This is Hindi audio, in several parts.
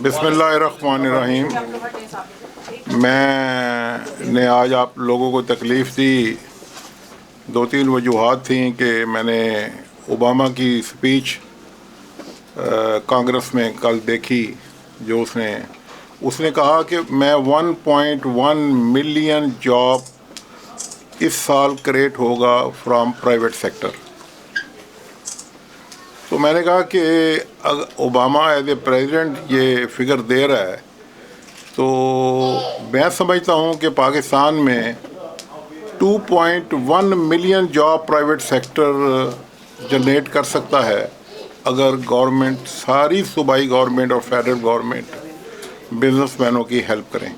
बिस्मिल्लाहिर्रहमानिर्रहीम। मैंने आज आप लोगों को तकलीफ़ दी, दो तीन वजूहात थी कि मैंने ओबामा की स्पीच कांग्रेस में कल देखी, जो उसने कहा कि मैं 1.1 मिलियन जॉब इस साल क्रिएट होगा फ्रॉम प्राइवेट सेक्टर। तो मैंने कहा कि अगर ओबामा एज ए प्रेसिडेंट ये फिगर दे रहा है तो मैं समझता हूँ कि पाकिस्तान में 2.1 million job private sector generate कर सकता है अगर गवर्नमेंट, सारी सूबाई गवर्नमेंट और फेडरल गवर्नमेंट बिजनेसमैनों की हेल्प करें।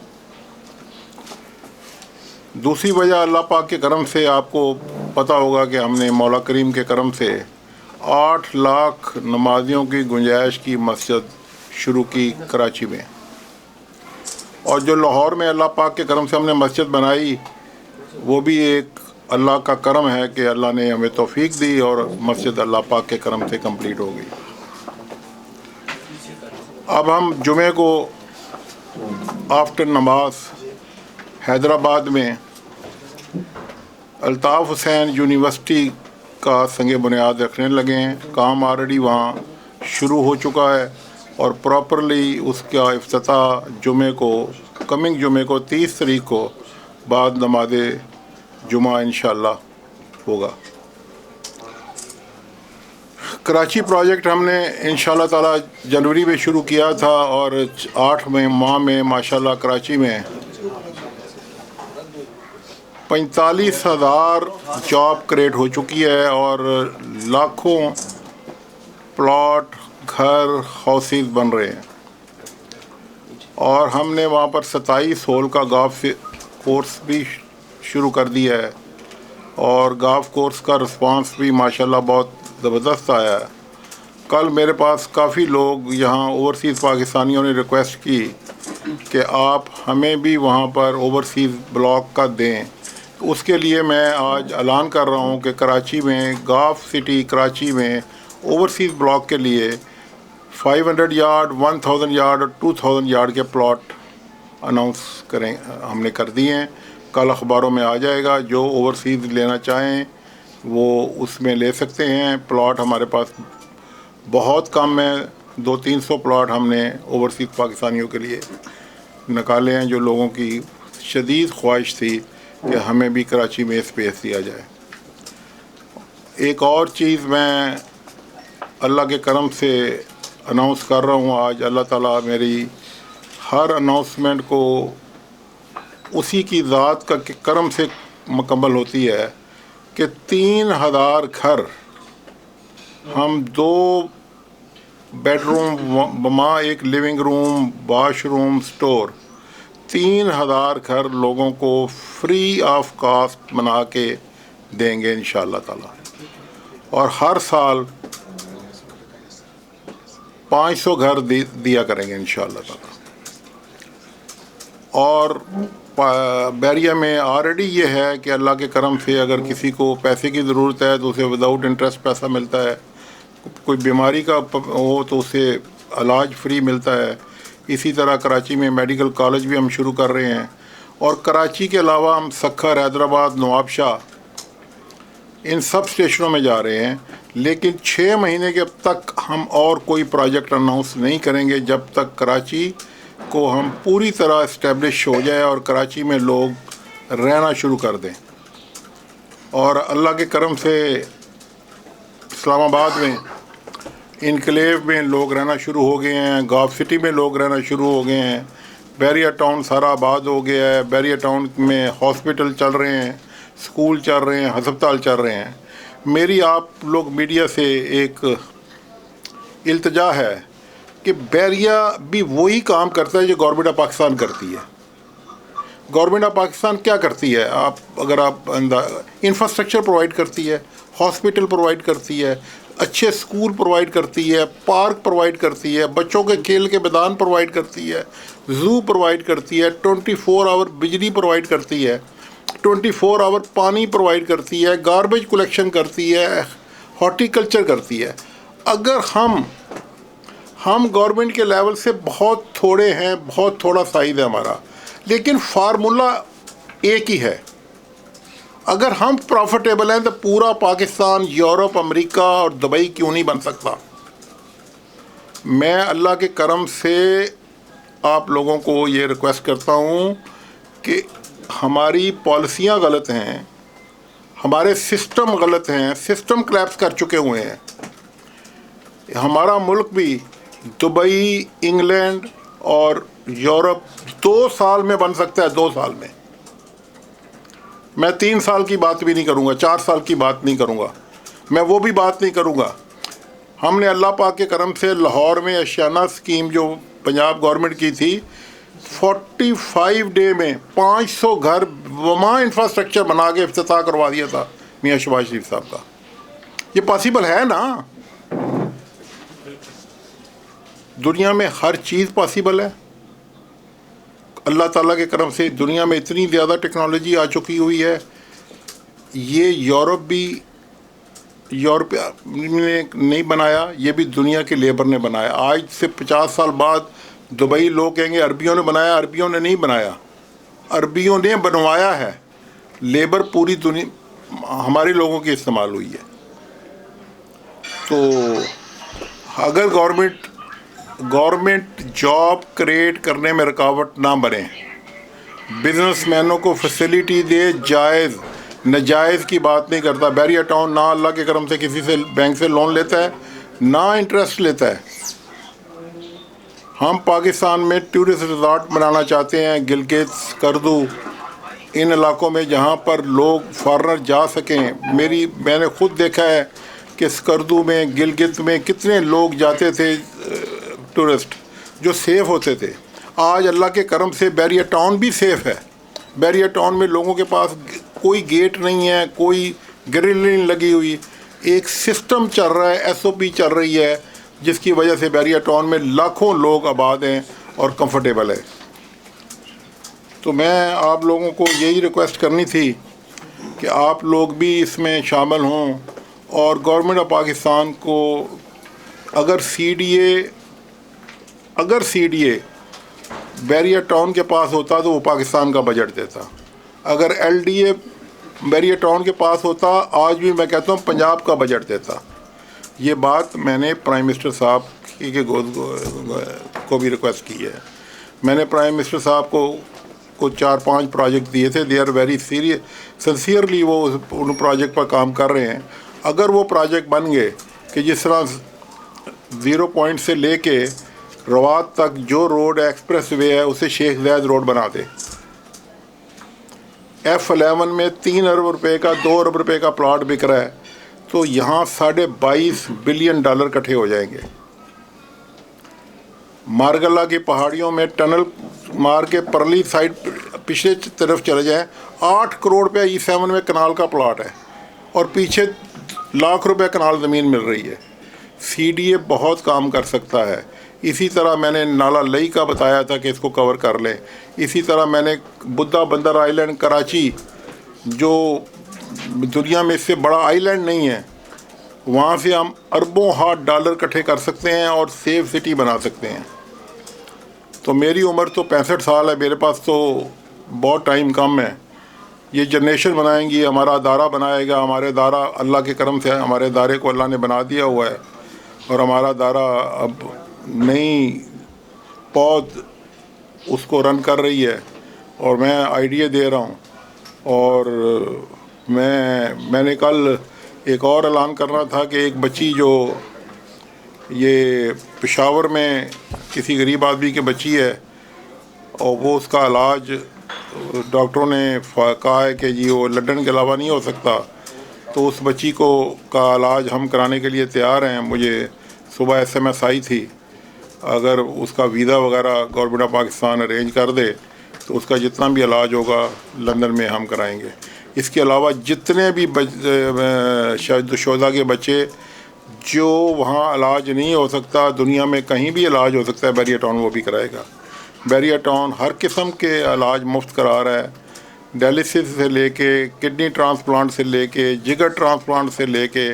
दूसरी वजह अल्लाह पाक के करम से, आपको पता होगा कि हमने मौला करीम के करम से 8 लाख नमाजियों की गुंजाइश की मस्जिद शुरू की कराची में, और जो लाहौर में अल्लाह पाक के करम से हमने मस्जिद बनाई वो भी एक अल्लाह का करम है कि अल्लाह ने हमें तौफीक दी और मस्जिद अल्लाह पाक के करम से कंप्लीट हो गई। अब हम जुमे को आफ्टर नमाज हैदराबाद में अल्ताफ़ हुसैन यूनिवर्सिटी का संगे बुनियाद रखने लगे हैं। काम ऑलरेडी वहाँ शुरू हो चुका है और प्रॉपरली उसका इफ्तिताह जुमे को, कमिंग जुमे को 30 तारीख को बाद नमाज जुमा इंशाअल्लाह होगा। कराची प्रोजेक्ट हमने इंशाअल्लाह ताला जनवरी में शुरू किया था और 8 माह में माशाअल्लाह कराची में 45,000 जॉब क्रिएट हो चुकी है और लाखों प्लॉट, घर, हाउसेस बन रहे हैं। और हमने वहाँ पर 27 होल का गोल्फ कोर्स भी शुरू कर दिया है और गोल्फ कोर्स का रिस्पांस भी माशाल्लाह बहुत ज़बरदस्त आया है। कल मेरे पास काफ़ी लोग यहाँ ओवरसीज़ पाकिस्तानियों ने रिक्वेस्ट की कि आप हमें भी वहाँ पर ओवरसीज़ ब्लॉक का दें। उसके लिए मैं आज ऐलान कर रहा हूँ कि कराची में, गोल्फ सिटी कराची में ओवरसीज़ ब्लॉक के लिए 500 यार्ड, 1000 यार्ड और 2000 यार्ड के प्लॉट अनाउंस करें, हमने कर दिए हैं। कल अखबारों में आ जाएगा। जो ओवरसीज़ लेना चाहें वो उसमें ले सकते हैं। प्लॉट हमारे पास बहुत कम है, 200-300 प्लॉट हमने ओवरसीज़ पाकिस्तानियों के लिए निकाले हैं, जो लोगों की शदीद ख्वाहिश थी कि हमें भी कराची में स्पेस दिया जाए। एक और चीज़ मैं अल्लाह के करम से अनाउंस कर रहा हूँ आज। अल्लाह ताला मेरी हर अनाउंसमेंट को उसी की ज़ात का करम से मुकम्मल होती है कि 3000 घर हम 2 बेडरूम बमा, एक लिविंग रूम, वाशरूम, स्टोर, 3000 घर लोगों को फ्री ऑफ कॉस्ट बना के देंगे इंशाअल्लाह ताला। और हर साल 500 घर दिया करेंगे इंशाअल्लाह ताला। और बैरिया में ऑलरेडी ये है कि अल्लाह के करम से अगर किसी को पैसे की ज़रूरत है तो उसे विदाउट इंटरेस्ट पैसा मिलता है। कोई बीमारी का हो तो उसे इलाज फ्री मिलता है। इसी तरह कराची में मेडिकल कॉलेज भी हम शुरू कर रहे हैं। और कराची के अलावा हम सक्खर, हैदराबाद, नवाबशाह, इन सब स्टेशनों में जा रहे हैं। लेकिन 6 महीने के तक हम और कोई प्रोजेक्ट अनाउंस नहीं करेंगे जब तक कराची को हम पूरी तरह इस्टेब्लिश हो जाए और कराची में लोग रहना शुरू कर दें। और अल्लाह के करम से इस्लामाबाद में, इनकलेव में लोग रहना शुरू हो गए हैं, गोल्फ सिटी में लोग रहना शुरू हो गए हैं, बैरिया टाउन सारा आबाद हो गया है। बैरिया टाउन में हॉस्पिटल चल रहे हैं, स्कूल चल रहे हैं, हस्पताल चल रहे हैं। मेरी आप लोग मीडिया से एक इल्तिजा है कि बैरिया भी वही काम करता है जो गवर्नमेंट ऑफ पाकिस्तान करती है। गवर्नमेंट ऑफ पाकिस्तान क्या करती है? अगर आप इंफ्रास्ट्रक्चर प्रोवाइड करती है, हॉस्पिटल प्रोवाइड करती है, अच्छे स्कूल प्रोवाइड करती है, पार्क प्रोवाइड करती है, बच्चों के खेल के मैदान प्रोवाइड करती है, ज़ू प्रोवाइड करती है, 24 आवर बिजली प्रोवाइड करती है, 24 आवर पानी प्रोवाइड करती है, गार्बेज कलेक्शन करती है, हॉर्टिकल्चर करती है। अगर हम हम गवर्नमेंट के लेवल से बहुत थोड़े हैं, बहुत थोड़ा साइज़ है हमारा, लेकिन फार्मूला एक ही है। अगर हम प्रॉफिटेबल हैं तो पूरा पाकिस्तान, यूरोप, अमेरिका और दुबई क्यों नहीं बन सकता। मैं अल्लाह के करम से आप लोगों को ये रिक्वेस्ट करता हूँ कि हमारी पॉलिसियाँ गलत हैं, हमारे सिस्टम गलत हैं, सिस्टम क्लैप्स कर चुके हुए हैं। हमारा मुल्क भी दुबई, इंग्लैंड और यूरोप 2 साल में बन सकता है, 2 साल में। मैं 3 साल की बात भी नहीं करूँगा, 4 साल की बात नहीं करूँगा, मैं वो भी बात नहीं करूँगा। हमने अल्लाह पाक के करम से लाहौर में अशियाना स्कीम जो पंजाब गवर्नमेंट की थी, 45 डे में 500 घर वहाँ इंफ्रास्ट्रक्चर बना के इफ्तिताह करवा दिया था मियाँ शहबाज शरीफ साहब का। ये पॉसिबल है ना। दुनिया में हर चीज़ पॉसिबल है। अल्लाह ताला के करम से दुनिया में इतनी ज़्यादा टेक्नोलॉजी आ चुकी हुई है। ये यूरोप ने नहीं बनाया, ये भी दुनिया के लेबर ने बनाया। आज से 50 साल बाद दुबई लोग कहेंगे अरबियों ने बनाया, अरबियों ने नहीं बनाया, अरबियों ने बनवाया है। लेबर पूरी दुनिया हमारे लोगों की इस्तेमाल हुई है। तो अगर गवर्नमेंट जॉब क्रिएट करने में रुकावट ना बने, बिजनेसमैनों को फैसिलिटी दे, जायज़ नजायज़ की बात नहीं करता। बैरियर टाउन ना अल्लाह के करम से किसी से बैंक से लोन लेता है, ना इंटरेस्ट लेता है। हम पाकिस्तान में टूरिस्ट रिजॉर्ट बनाना चाहते हैं, गिलगित, स्कर्दू, इन इलाकों में जहाँ पर लोग फॉरेनर जा सकें। मैंने ख़ुद देखा है कि स्कर्दू में, गिलगित में कितने लोग जाते थे टूरिस्ट, जो सेफ़ होते थे। आज अल्लाह के करम से बैरियर टाउन भी सेफ़ है। बैरियर टाउन में लोगों के पास कोई गेट नहीं है, कोई ग्रिल नहीं लगी हुई, एक सिस्टम चल रहा है, SOP चल रही है, जिसकी वजह से बैरियर टाउन में लाखों लोग आबाद हैं और कंफर्टेबल है। तो मैं आप लोगों को यही रिक्वेस्ट करनी थी कि आप लोग भी इसमें शामिल हों और गवर्नमेंट ऑफ पाकिस्तान को अगर CDA बैरियर टाउन के पास होता तो वो पाकिस्तान का बजट देता। अगर LDA बैरियर टाउन के पास होता, आज भी मैं कहता हूँ पंजाब का बजट देता। ये बात मैंने प्राइम मिनिस्टर साहब को भी रिक्वेस्ट की है। मैंने प्राइम मिनिस्टर साहब को 4-5 प्रोजेक्ट दिए थे। दे आर वेरी सिंसियरली वो उन प्रोजेक्ट पर काम कर रहे हैं। अगर वो प्रोजेक्ट बन गए कि जिस तरह 0 पॉइंट से लेके रवात तक जो रोड एक्सप्रेस वे है उसे शेख ज़ायद रोड बना दे। F11 में 3 अरब रुपए का, 2 अरब रुपए का प्लॉट बिक रहा है, तो यहाँ $22 बिलियन इकट्ठे हो जाएंगे। मारगला की पहाड़ियों में टनल मार के परली साइड पिछले तरफ चले जाएं, 8 करोड़ रुपया E7 में कनाल का प्लॉट है और पीछे लाख रुपए कनाल ज़मीन मिल रही है। CDA बहुत काम कर सकता है। इसी तरह मैंने नाला लई का बताया था कि इसको कवर कर लें। इसी तरह मैंने बुद्धा बंदर आइलैंड कराची, जो दुनिया में इससे बड़ा आइलैंड नहीं है, वहाँ से हम अरबों हाथ डॉलर इकट्ठे कर सकते हैं और सेफ सिटी बना सकते हैं। तो मेरी उम्र तो 65 साल है, मेरे पास तो बहुत टाइम कम है। ये जनरेशन बनाएंगी, हमारा अदारा बनाएगा। हमारे अदारा अल्लाह के करम से हमारे अदारे को अल्लाह ने बना दिया हुआ है और हमारा अदारा अब नई पौध उसको रन कर रही है और मैं आइडिया दे रहा हूँ। और मैंने कल एक और ऐलान करना था कि एक बच्ची जो ये पेशावर में किसी गरीब आदमी की बच्ची है और वो उसका इलाज डॉक्टरों ने कहा है कि जी वो लंदन के अलावा नहीं हो सकता, तो उस बच्ची का इलाज हम कराने के लिए तैयार हैं। मुझे सुबह SMS आई थी, अगर उसका वीज़ा वगैरह गवर्नमेंट ऑफ पाकिस्तान अरेंज कर दे तो उसका जितना भी इलाज होगा लंदन में हम कराएंगे। इसके अलावा जितने भी शोधा के बच्चे जो वहाँ इलाज नहीं हो सकता, दुनिया में कहीं भी इलाज हो सकता है, बैरियर टाउन वो भी कराएगा। बैरियर टाउन हर किस्म के इलाज मुफ्त करा रहा है, डायलिसिस से लेके, किडनी ट्रांसप्लांट से लेके, जिगर ट्रांसप्लांट से लेके,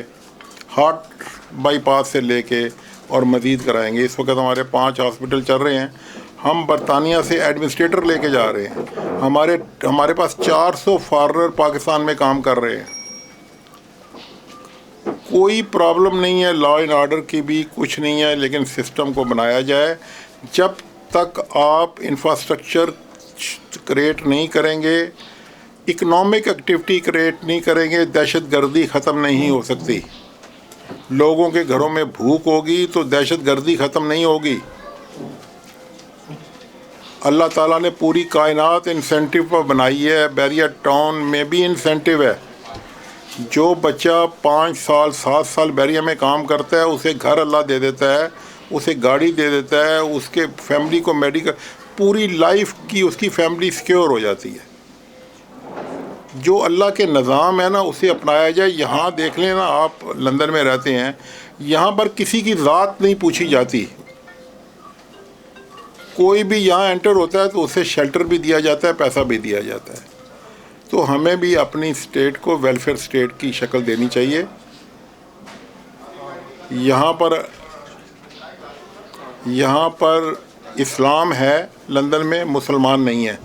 हार्ट बाईपास से लेके, और मज़ीद कराएंगे। इस वक्त हमारे 5 हॉस्पिटल चल रहे हैं। हम बरतानिया से एडमिनिस्ट्रेटर लेके जा रहे हैं। हमारे पास 400 फॉरेनर पाकिस्तान में काम कर रहे हैं। कोई प्रॉब्लम नहीं है, लॉ एंड ऑर्डर की भी कुछ नहीं है, लेकिन सिस्टम को बनाया जाए। जब तक आप इंफ्रास्ट्रक्चर क्रिएट नहीं करेंगे, इकनॉमिक एक्टिविटी क्रिएट नहीं करेंगे, दहशतगर्दी ख़त्म नहीं हो सकती। लोगों के घरों में भूख होगी तो दहशतगर्दी ख़त्म नहीं होगी। अल्लाह ताला ने पूरी कायनात इंसेंटिव पर बनाई है। बैरिया टाउन में भी इंसेंटिव है। जो बच्चा 5 साल 7 साल बैरिया में काम करता है, उसे घर अल्लाह दे देता है, उसे गाड़ी दे देता है, उसके फैमिली को मेडिकल, पूरी लाइफ की उसकी फैमिली सिक्योर हो जाती है। जो अल्लाह के निज़ाम है ना, उसे अपनाया जाए। यहाँ देख लें ना, आप लंदन में रहते हैं, यहाँ पर किसी की ज़ात नहीं पूछी जाती। कोई भी यहाँ एंटर होता है तो उसे शेल्टर भी दिया जाता है, पैसा भी दिया जाता है। तो हमें भी अपनी स्टेट को वेलफेयर स्टेट की शक्ल देनी चाहिए। यहाँ पर इस्लाम है, लंदन में मुसलमान नहीं है।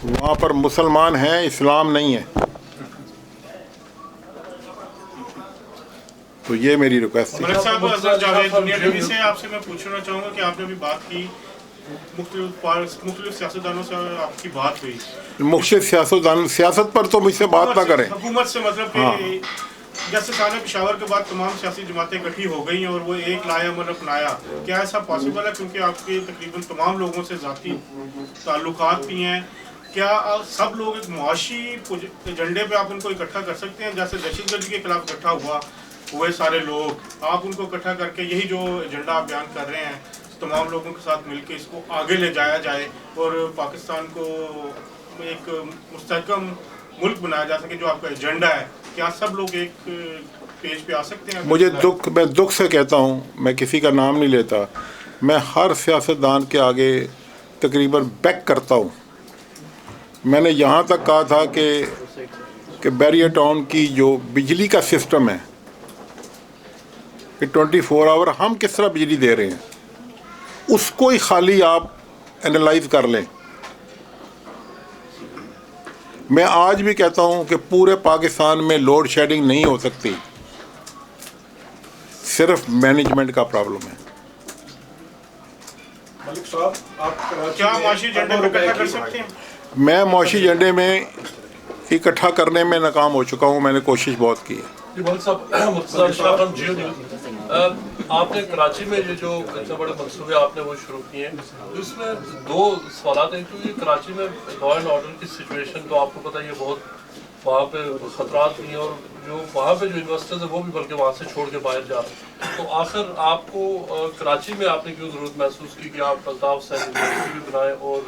वहाँ पर मुसलमान हैं, इस्लाम नहीं है। तो ये मेरी रिक्वेस्ट थी। से आपसे मैं पूछना चाहूँगा कि आपने अभी बात की मुख्तलिफ सियासतदानों से आपकी बात हुई। मुख्तलिफ सियासत पर तो मुझसे बात ना करें। हुकूमत से मतलब कि जैसे साल पेशावर के बाद तमाम सियासी जमातें इकट्ठी हो गई और वो एक लायामल अपनाया, क्या ऐसा पॉसिबल है? क्योंकि आपके तकरीबन तमाम लोगों से ज़ाती ताल्लुकात भी हैं। क्या सब लोग एक मुआशी एजेंडे पे आप उनको इकट्ठा कर सकते हैं? जैसे दहशतगर्दी के खिलाफ इकट्ठा हुए सारे लोग, आप उनको इकट्ठा करके यही जो एजेंडा आप बयान कर रहे हैं, तमाम लोगों के साथ मिलकर इसको आगे ले जाया जाए और पाकिस्तान को एक मुस्तहकम मुल्क बनाया जा सके, जो आपका एजेंडा है, क्या सब लोग एक पेज पे आ सकते हैं? मैं दुख से कहता हूँ, मैं किसी का नाम नहीं लेता, मैं हर सियासतदान के आगे तकरीबन बैक करता हूँ। मैंने यहाँ तक कहा था कि बैरिया टाउन की जो बिजली का सिस्टम है कि 24 आवर हम किस तरह बिजली दे रहे हैं, उसको ही खाली आप एनालाइज कर लें। मैं आज भी कहता हूं कि पूरे पाकिस्तान में लोड शेडिंग नहीं हो सकती, सिर्फ मैनेजमेंट का प्रॉब्लम है। मलिक साहब, आप क्या मुआशी एजेंडे में इकट्ठा कर सकते हैं? मैं मुआशी एजेंडे में इकट्ठा करने में नाकाम हो चुका हूं। मैंने कोशिश बहुत की है। आपने कराची में ये जो इतने बड़े मनसूबे आपने वो शुरू किए हैं, इसमें 2 सवाल हैं। क्योंकि कराची में लॉ एंड ऑर्डर की सिचुएशन तो आपको पता ही है, बहुत वहाँ पे खतरात नहीं है, और जो वहाँ पे जो इन्वेस्टर्स हैं वो भी बल्कि वहाँ से छोड़ के बाहर जा रहे हैं। तो आखिर आपको कराची में आपने क्यों ज़रूरत महसूस की कि आप अल्ताफ हुसैन यूनिवर्सिटी भी बनाएं और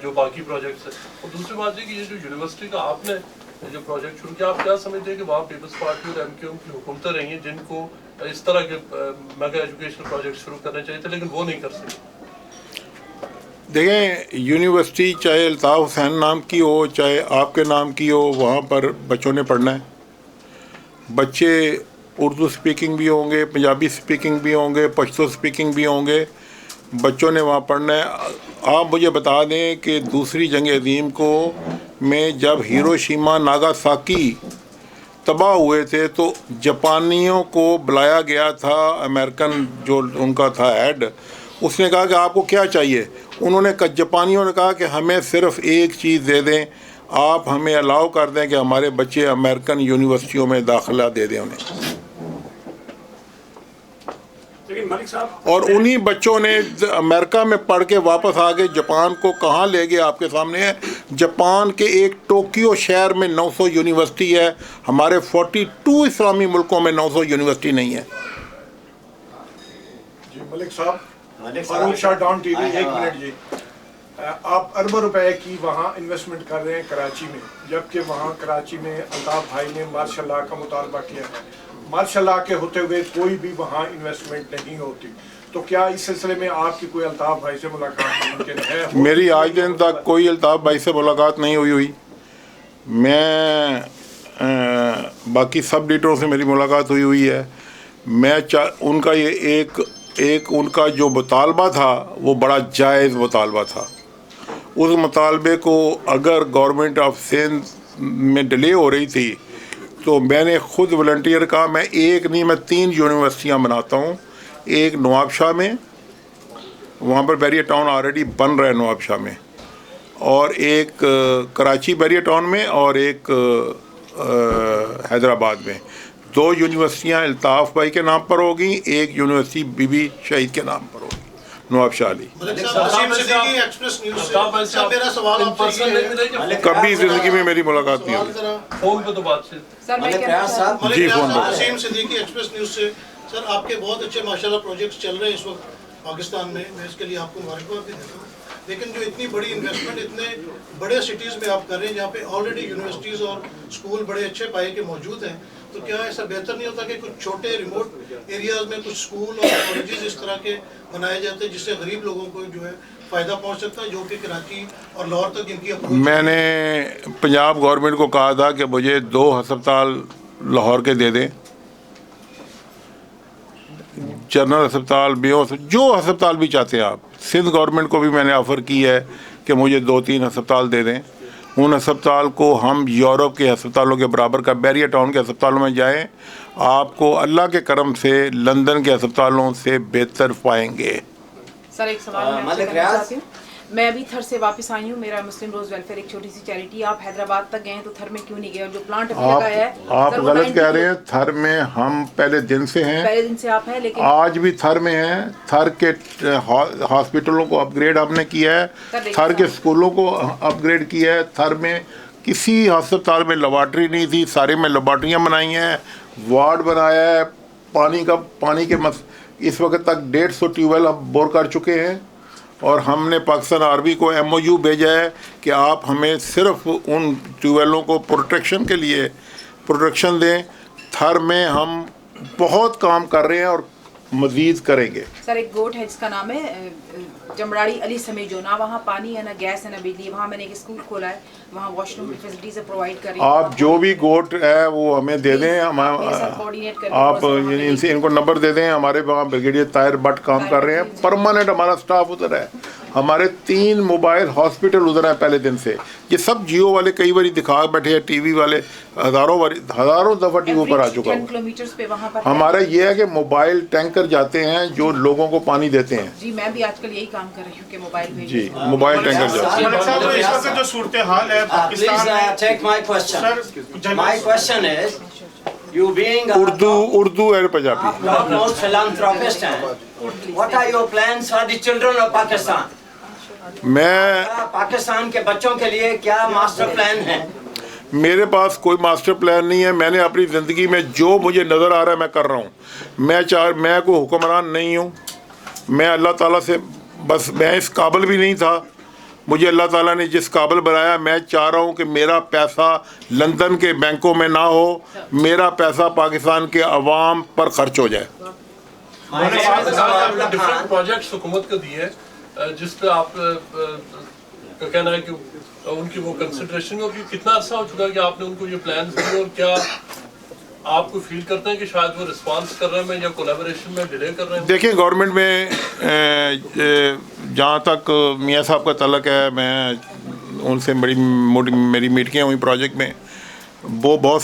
जो बाकी प्रोजेक्ट्स हैं? और दूसरी बात है कि ये जो यूनिवर्सिटी का आपने जो प्रोजेक्ट शुरू किया, आप क्या समझते हैं कि वहाँ पीपल्स पार्टी और MQM की हुकूमतें रही हैं जिनको इस तरह के मेगा एजुकेशनल प्रोजेक्ट शुरू करने चाहिए थे, लेकिन वो नहीं कर सके? देखें, यूनिवर्सिटी चाहे अल्ताफ हुसैन नाम की हो, चाहे आपके नाम की हो, वहाँ पर बच्चों ने पढ़ना है। बच्चे उर्दू स्पीकिंग भी होंगे, पंजाबी स्पीकिंग भी होंगे, पश्तो स्पीकिंग भी होंगे, बच्चों ने वहाँ पढ़ना है। आप मुझे बता दें कि दूसरी जंग अज़ीम को में जब हिरोशिमा नागासाकी तबाह हुए थे तो जापानियों को बुलाया गया था। अमेरिकन जो उनका था हेड, उसने कहा कि आपको क्या चाहिए? उन्होंने जापानियों ने कहा कि हमें सिर्फ एक चीज़ दे दें, आप हमें अलाउ कर दें कि हमारे बच्चे अमेरिकन यूनिवर्सिटियों में दाखिला दे दें उन्हें। और उन्हीं बच्चों ने अमेरिका में पढ़ के वापस आ गए। जापान को कहाँ ले गए आपके सामने है। जापान के एक टोक्यो शहर में 900 यूनिवर्सिटी है, हमारे 42 इस्लामी मुल्कों में 900 यूनिवर्सिटी नहीं है। जी मलिक साहब, Farooq Shah Dawn TV, 1 minute जी। आप अरबों रुपए की वहाँ इन्वेस्टमेंट कर रहे हैं कराची में, जबकि वहाँ कराची में अल्ताफ भाई ने मार्शल का मुतालबा किया है। मार्शल के होते हुए कोई भी वहाँ इन्वेस्टमेंट नहीं होती। तो क्या इस सिलसिले में आपकी कोई अल्ताफ भाई से मुलाकात मुमकिन है? मेरी आज दिन तक कोई अल्ताफ भाई से मुलाकात नहीं हुई। मैं बाकी सब लीडरों से मेरी मुलाकात हुई है। उनका ये एक उनका जो मुतालबा था वो बड़ा जायज़ मुतालबा था। उस मुतालबे को अगर गवर्नमेंट ऑफ सिंध में डिले हो रही थी तो मैंने ख़ुद वॉलंटियर कहा मैं एक नहीं मैं 3 यूनिवर्सिटियाँ बनाता हूँ। एक नवाबशाह में, वहाँ पर बैरियर टाउन ऑलरेडी बन रहा है नवाबशाह में, और एक कराची बैरियर टाउन में, और एक हैदराबाद में। 2 यूनिवर्सिटियाँ अल्ताफ़ भाई के नाम पर होगी, एक यूनिवर्सिटी बीबी शहीद के नाम पर होगी, नवाबशाह अली। कभी ज़िंदगी में मेरी मुलाकात नहीं हुई। फोन पे तो बातचीत जी फोन पर। वसीम सिद्दीकी एक्सप्रेस न्यूज़ से। सर आपके बहुत अच्छे माशाल्लाह प्रोजेक्ट्स चल रहे हैं इस वक्त पाकिस्तान में, मैं इसके लिए आपको मुबारकबाद भी देता हूँ। लेकिन जो इतनी बड़ी इन्वेस्टमेंट इतने बड़े सिटीज़ में आप कर रहे हैं जहाँ पे ऑलरेडी यूनिवर्सिटीज़ और स्कूल बड़े अच्छे पाए के मौजूद हैं, तो क्या ऐसा बेहतर नहीं होता कि कुछ छोटे रिमोट एरियाज़ में कुछ स्कूल और कॉलेजेस इस तरह के बनाए जाते हैं जिससे गरीब लोगों को जो है फ़ायदा पहुँच सकता है, जो कि कराची और लाहौर तक इनकी अप्रोच। मैंने पंजाब गवर्नमेंट को कहा था कि मुझे 2 अस्पताल लाहौर के दे दें, जनरल अस्पताल, बेहोश, जो अस्पताल भी चाहते हैं आप। सिंध गवर्नमेंट को भी मैंने ऑफ़र की है कि मुझे 2-3 अस्पताल दे दें। उन अस्पताल को हम यूरोप के अस्पतालों के बराबर का, बैरियर टाउन के अस्पतालों में जाएं, आपको अल्लाह के करम से लंदन के अस्पतालों से बेहतर पाएंगे। सर एक सवाल मैं आपसे करना चाहती हूँ। मैं अभी थर से वापस आई हूँ, मेरा मुस्लिम रोज़ वेलफेयर एक छोटी सी चैरिटी। आप हैदराबाद तक गए तो थर में क्यों नहीं गए? और जो प्लांट अभी लगा है आप गलत कह रहे हैं। थर में हम पहले दिन से हैं, पहले दिन से आप हैं, लेकिन आज भी थर में हैं। थर के हॉस्पिटलों को अपग्रेड हमने किया है, थर के स्कूलों को अपग्रेड किया है। थर में किसी अस्पताल में लेबॉर्ट्री नहीं थी, सारे में लेबॉर्ट्रियाँ बनाई हैं, वार्ड बनाया है। पानी के इस वक्त तक 150 ट्यूबवेल हम बोर कर चुके हैं, और हमने पाकिस्तान आर्मी को MOU भेजा है कि आप हमें सिर्फ उन ट्यूबवेलों को प्रोटेक्शन के लिए प्रोटेक्शन दें। थर में हम बहुत काम कर रहे हैं और मज़ीद करेंगे। सर एक गोट है जिसका नाम है जमराड़ी अली समेत, जो ना वहाँ पानी है, ना गैस है, ना बिजली। वहाँ मैंने एक स्कूल खोला है, वहाँ वॉशरूम की फैसिलिटीज प्रोवाइड कर रही है। आप जो भी गोट है वो हमें दे दें, हम आप इनसे इनको नंबर दे दें। हमारे वहाँ ब्रिगेडियर ताहिर भट्ट काम कर रहे हैं, परमानेंट हमारा स्टाफ उधर है। हमारे 3 मोबाइल हॉस्पिटल उधर है पहले दिन से। ये सब जियो वाले कई बार दिखा बैठे हैं, टीवी वाले हज़ारों दफ़ा टीवी पर आ चुका है। हमारा ये है कि मोबाइल टैंकर जाते हैं जो लोगों को पानी देते हैं। जी मैं भी आजकल यही काम कर रही हूँ कि मोबाइल भेज। जी मोबाइल टैंकर जाते हैं। मलिक साहब इस वक्त जो सूरत हाल है पाकिस्तान में, take my question. My question is, you being Urdu और Punjabi. a top-notch philanthropist, what are your plans for the children of Pakistan? मैं पाकिस्तान के बच्चों के लिए क्या मास्टर प्लान है? मेरे पास कोई मास्टर प्लान नहीं है। मैंने अपनी ज़िंदगी में जो मुझे नज़र आ रहा है मैं कर रहा हूँ। मैं कोई हुक्मरान नहीं हूँ। मैं अल्लाह ताला से बस, मैं इस काबिल भी नहीं था, मुझे अल्लाह ताला ने जिस काबिल बनाया। मैं चाह रहा हूँ कि मेरा पैसा लंदन के बैंकों में ना हो, मेरा पैसा पाकिस्तान के अवाम पर खर्च हो जाए। डिफरेंट प्रोजेक्ट्स हुकूमत को दिए जिस पे आप का कहना है कि उनकी वो कंसिडरेशन हो, कि कितना अर्सा हो चुका है कि आपने उनको ये प्लान दिए, और क्या आपको फील करते हैं कि शायद वो रिस्पांस कर रहे हैं या कोलैबोरेशन में डिले कर रहे हैं? देखिए गवर्नमेंट में जहाँ तक मियाँ साहब का तल्लक है, मैं उनसे मेरी मीटिंगें हुई प्रोजेक्ट में, वो बहुत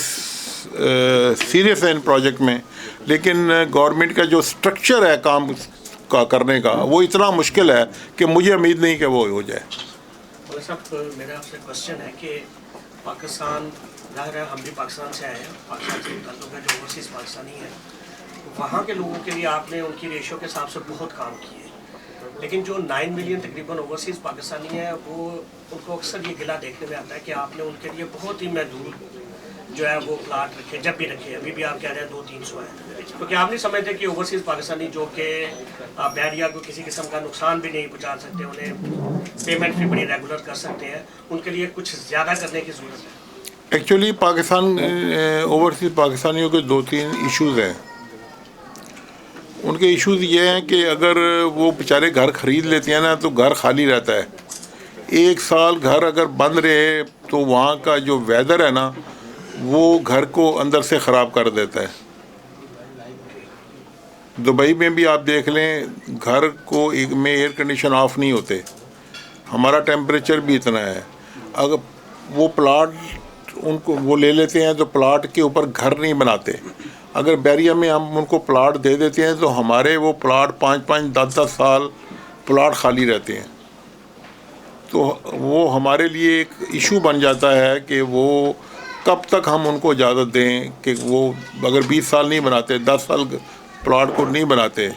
सीरियस है इन प्रोजेक्ट में। लेकिन गवर्नमेंट का जो स्ट्रक्चर है काम का करने का, वो इतना मुश्किल है कि मुझे उम्मीद नहीं कि वो हो जाए। साहब मेरा आपसे क्वेश्चन है कि पाकिस्तान, जाहिर है हम भी पाकिस्तान से आए हैं, पाकिस्तान से ताल्लुक़ है, जो ओवरसीज़ पाकिस्तानी है, वहाँ के लोगों के लिए आपने उनकी रेशो के हिसाब से बहुत काम किए। लेकिन जो 9 मिलियन तकरीबन ओवरसीज़ पाकिस्तानी है, वो उनको अक्सर ये गिला देखने में आता है कि आपने उनके लिए बहुत ही महदूद जो है वो प्लाट रखे, जब भी रखे। अभी भी आप कह रहे हैं 200-300 है, तो क्या आप नहीं समझते कि ओवरसीज़ पाकिस्तानी जो कि बैरिया को किसी किस्म का नुकसान भी नहीं पहुँचा सकते, उन्हें पेमेंट भी बड़ी रेगुलर कर सकते हैं, उनके लिए कुछ ज़्यादा करने की ज़रूरत है? एक्चुअली पाकिस्तान ओवरसीज़ पाकिस्तानियों के 2-3 इश्यूज़ हैं। उनके इश्यूज़ ये हैं कि अगर वो बेचारे घर ख़रीद लेते हैं ना, तो घर खाली रहता है। 1 साल घर अगर बंद रहे तो वहाँ का जो वेदर है ना, वो घर को अंदर से ख़राब कर देता है। दुबई में भी आप देख लें, घर को एक में एयर कंडीशन ऑफ नहीं होते, हमारा टेम्परेचर भी इतना है। अगर वो प्लाट उनको वो ले लेते हैं तो प्लाट के ऊपर घर नहीं बनाते। अगर बैरिया में हम उनको प्लाट दे देते हैं तो हमारे वो प्लाट 5-5, 10-10 साल प्लाट खाली रहते हैं। तो वो हमारे लिए एक इशू बन जाता है कि वो कब तक हम उनको इजाज़त दें कि वो अगर 20 साल नहीं बनाते, 10 साल प्लाट को नहीं बनाते,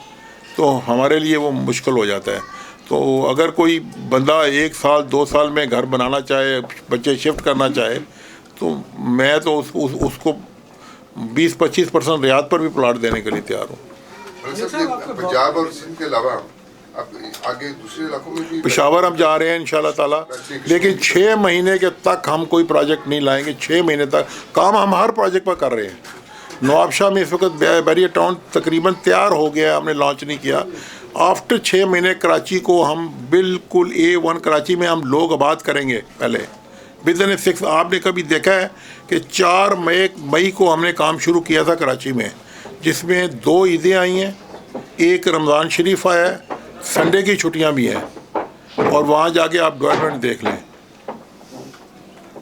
तो हमारे लिए वो मुश्किल हो जाता है। तो अगर कोई बंदा 1 साल 2 साल में घर बनाना चाहे, बच्चे शिफ्ट करना चाहे, तो मैं तो उसको 20-25% रियायत पर भी प्लाट देने के लिए तैयार हूँ। पंजाब और सिंध के अलावा अब आगे दूसरे इलाकों में भी पेशावर हम जा रहे हैं इंशाल्लाह ताला, लेकिन 6 महीने के तक हम कोई प्रोजेक्ट नहीं लाएंगे। 6 महीने तक काम हम हर प्रोजेक्ट पर कर रहे हैं। नवाबशाह में इस वक्त बैरिया टाउन तकरीबन तैयार हो गया है, हमने लॉन्च नहीं किया। आफ्टर 6 महीने कराची को हम बिल्कुल A1 कराची में हम लोग आबाद करेंगे। पहले विदिन 6, आपने कभी देखा है कि 4 मई को हमने काम शुरू किया था कराची में, जिसमें 2 ईदें आई हैं, एक रमज़ान शरीफ आया है, संडे की छुट्टियां भी हैं, और वहाँ जाके आप डेवलपमेंट देख लें,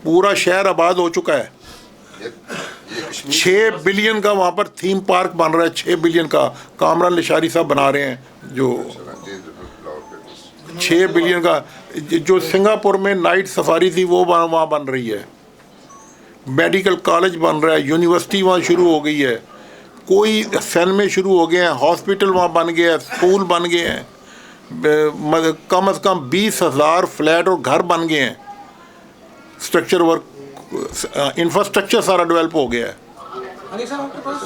पूरा शहर आबाद हो चुका है। 6 बिलियन का वहाँ पर थीम पार्क बन रहा है, 6 बिलियन का। कामरान लिशारी साहब बना रहे हैं जो 6 बिलियन का। जो सिंगापुर में नाइट सफारी थी वो वहाँ बन रही है। मेडिकल कॉलेज बन रहा है, यूनिवर्सिटी वहाँ शुरू हो गई है, कोई सन में शुरू हो गए हैं, हॉस्पिटल वहाँ बन गया है, स्कूल बन गए हैं, कम से कम 20,000 फ्लैट और घर बन गए हैं। स्ट्रक्चर वर्क, इंफ्रास्ट्रक्चर सारा डेवलप हो गया है। अली साहब, आपके पास